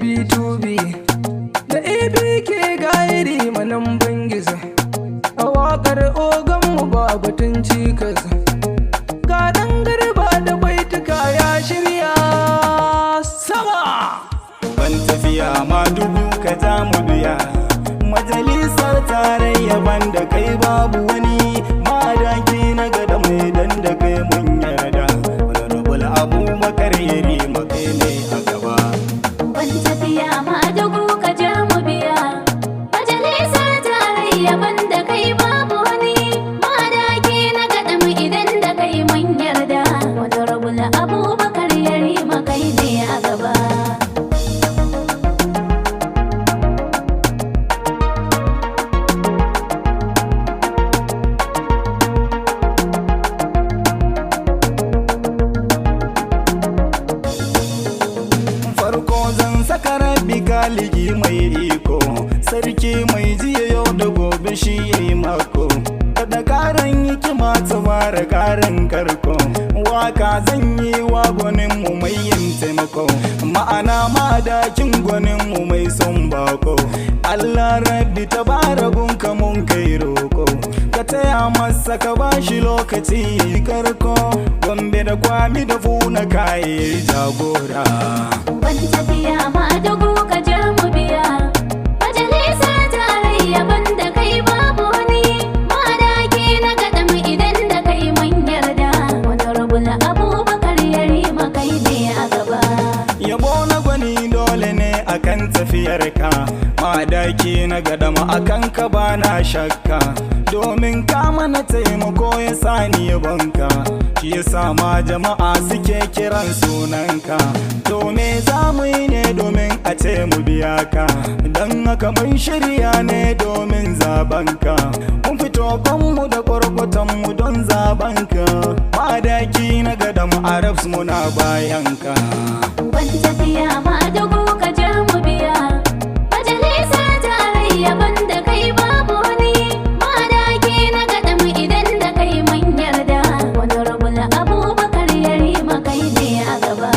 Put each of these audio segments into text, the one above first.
B2B da ABK gairi manan bangiza a waƙar oganmu ba batun cikas ga ɗan garba da baituka ya shirya sama. Ban tafiya ma dubu ka ja mu biya majalisar tarayya banda kai babu wani madaki na gada mai dan da kai mun yarda honorable Abubakar Yarima kai ne a gaba. Ban tafiya ma dubu ka ja mu biya majalisar tarayya banda kai babu wani madaki na gada mai idan da kai mun yarda honorable Abubakar Yarima kai ne a gaba. Kaligi mai iko sarki mai jiya yau da gobe shi yayi mako kada karan hikima ta fara karan karko waka zan yi wa gwanin mu mai yin taimako ma'ana madakin gwanin mu mai son bako Allah rabbi tabaragun ka mun kai roko ka taya masa ka bashi lokaci yayi karko Gombe da Kwami da Funa kai jagora. Ban tafiya ma dubu ka ja mu biya majalisar tarayya banda kai babu wani madaki na gada mu idan da kai mun yarda honorable Abubakar Yarima kai ne a gaba. Yabo na gwani dole ne akan tafiyarka madaki na gada ma akan ka bana shakka domin ka mana taimako ya sani yabonka shi yasa ma jama'a suke kiran sunanka to me za mu yi ne domin a ce mu biya ka don haka mun shirya ne domin zabanka mun fito kanmu da kwarkwatanmu don zabanka madaki na gada mu arabs muna bayanka. Ban tafiya ma dubu ka ja mu biya majalisar tarayya banda kai babu wani madaki na gada mu idan da kai mun yarda honorable Abubakar Yarima kai ne a gaba.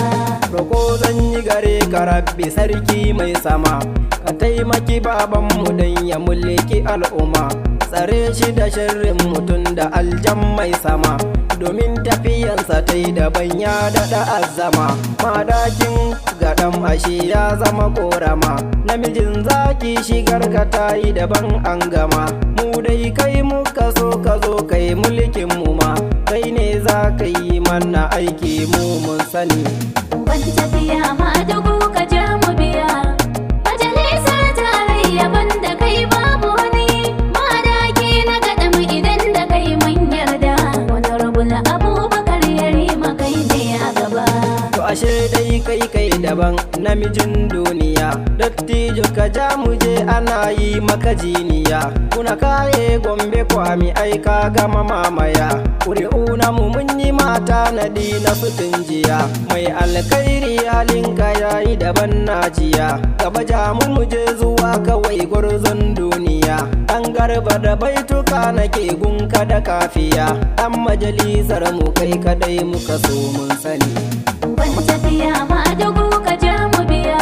Roko zan yi gare ka rabbi sarki mai sama ka taimaki babanmu don ya mulki al'umma tsare shi da sharrin mutum da aljan mai sama domin tafiyansa ta yi daban ya daɗa azama madakin gaɗan ashe ya zama korama namijin zaki shigar ka ta yi daban an gama mu dai kai muka so ka zo kai mulkin mu ma kai ne za ka yi mana aiki mu mun sani. Ban tafiya ma dubu ka ja mu biya majalisar tarayya banda kai babu wani madaki na gada mu idan da kai mun yarda honorable Abubakar Yarima kai ne a gaba. To ashe dai kai daban namijin duniya dattijo ka ja mu je ana yi maka jiniya kuna kaye Gombe Kwami ai ka gama mamaya ƙuri'una mu mun yi mata na dina fitin jiya mai alkhairi halinka yayi daban najiya gaba ja mu je zuwa kawai gwarzon duniya ɗan garba da baituka nake gunka da kafiya ɗan majalisar mu kai kadai muka so mun sani. Ban tafiya ma dubu ka ja mu biya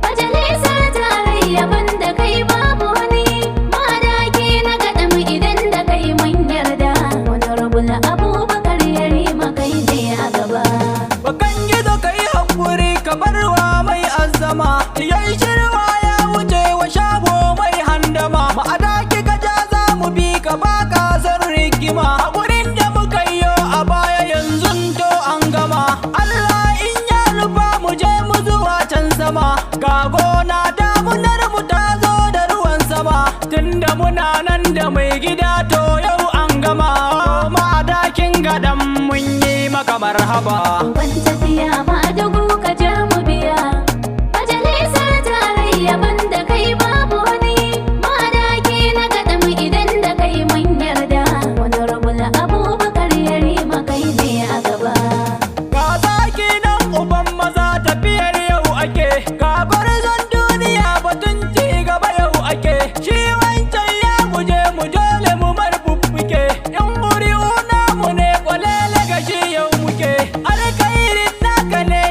majalisar tarayya banda kai babu wani madaki na gada mu idan da kai mun yarda honorable Abubakar Yarima kai ne a gaba. Bakan gizo kai hakuri ka barwa mai azzama yayi shirwa ya wuce wa shago mai handama ma'adaki ka ja za mu bi ka baka zan rigima hakurin da muka yi a baya yanzu to an gama Allah in ya rufa mu je mu zuwa can sama ga gona damunar mu ta zo da ruwan sama tunda muna nan da mai gida to yau an gama ma'adakin gadan mun yi maka marhaba. Ban tafiya ma dubu ka ja mu biya majalisar tarayya banda kai babu wani madaki na gada mu idan da kai mun yarda honorable Abubakar Yarima kai ne a gaba. Ga zaki nan uban maza tafiyar yau ake ga gwarzon duniya batun ci gaba yau ake shi wancan ya guje mu dole mu marfuffuke yan ƙuri'u namu ne kwalele ga shi yau muke alkhairin naka ne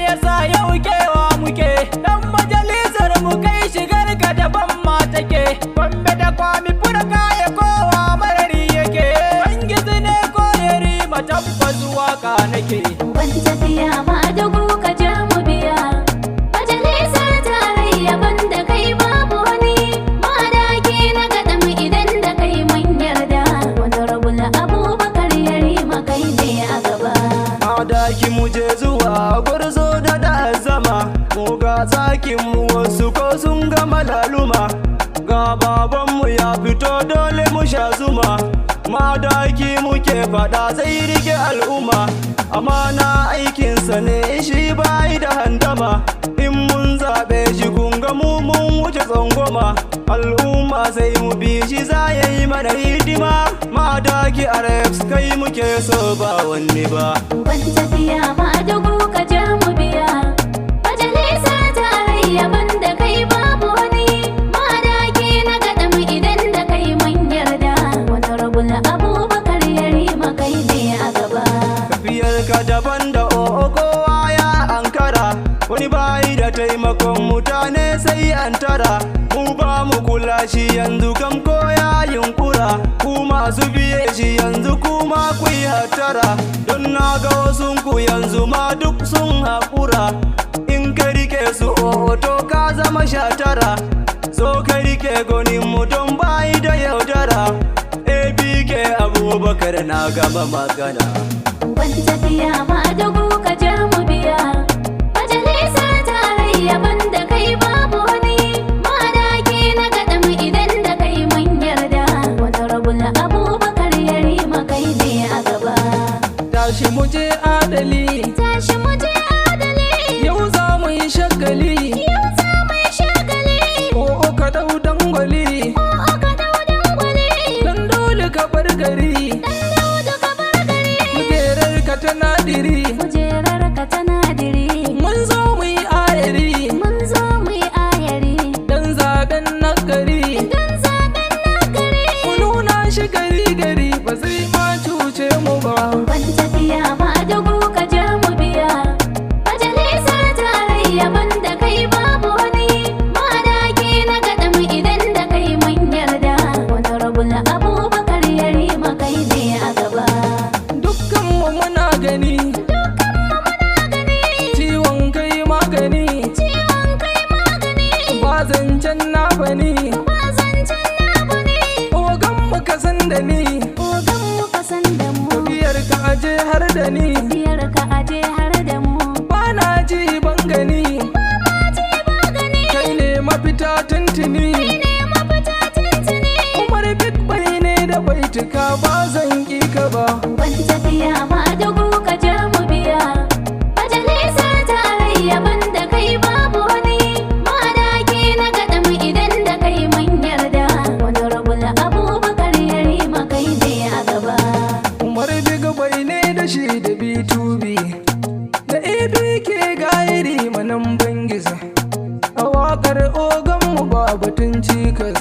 laluma. Ga babanmu ya fito dole mu sha zuma. Madaki muke faɗa zai rike al'umma. Amana aikinsa ne shi bai da handama. In mun zaɓe shi kun ga mu mun wuce tsangwama. Al'umma sai mu bi shi za ya yi mana hidima. Madaki a reps kai muke so ba wanne ba. Ban tafiya ma dugu ka ja mu biya. Majalisa tarayya banda kai babu wani. Madaki na gaɗa mu idan da kai mun yarda. Wani rabul Abubakar Yarima kai ne a gaba. Tafiyar ka daban da o'o kowa ya ankara. Wani bayi da taimakon mutane sai an tara. Mu ba mu kula shi yanzu kam ko ya yunkura. Ku masu biye shi yanzu kuma ku yi hattara. Don na ga wasunku yanzu ma duk sun haƙura. In ka rike su o'o to ka zama shatara. So ka rike gonin mutum bayi da yaudara. ABK Abubakar na gama magana. Ban tafiya ma dugu ka ja mu biya. Majalisa tarayya banda kai babu wani. Madaki na gaɗa mu idan da kai mun yarda. Wani rabul Abubakar Yarima kai ne a gaba. Tashi mu je adali, Tashi mu je adali. yau za mu yi shagali. Yau za mu yi shagali. O'o ka dau dangwali, O'o ka dau dangwali. dan dole ka bar gari. Dan Daudu ka bar gari. Kujerar ka tana diri, Kujerar ka tana diri. mun zo mu yi ayari. Mun zo mu yi ayari. Dan zaben nagari, Dan zaben nagari. mu nuna shi gari gari ba zai ma cuce mu ba. Ban tafiya ma dugu ka ja mu biya. Majalisa tarayya banda kai babu wani. Madaki na gaɗa mu idan da kai mun yarda. Wani rabul Abubakar Yarima kai ne a gaba. Dukkan mu muna gani, ciwon kai magani, Ciwon kai magani. ba zancen na bani. Ba zancen na bane. Ogan mu ka san da ni, Ogan mu ka san da mu. tafiyar ka aje har da ni. Biyar ka aje har da mu. Ba na ji ban gani, Ce ba gani. kai ne mafita tuntuni. Ne mafita tuntuni. Umar Big bai ne da baituka ba zan ƙi ka ba. Ban tafiya ma dugu ka ja mu biya. Majalisa tarayya banda kai babu wani. Madaki na gaɗa mu idan da kai mun yarda. Wani rabul Abubakar Yarima kai ne a gaba. Umar Big bai ne da shi da B2B, da ABK gairi manan bangiza. A waƙar ogan mu ba batun cikas.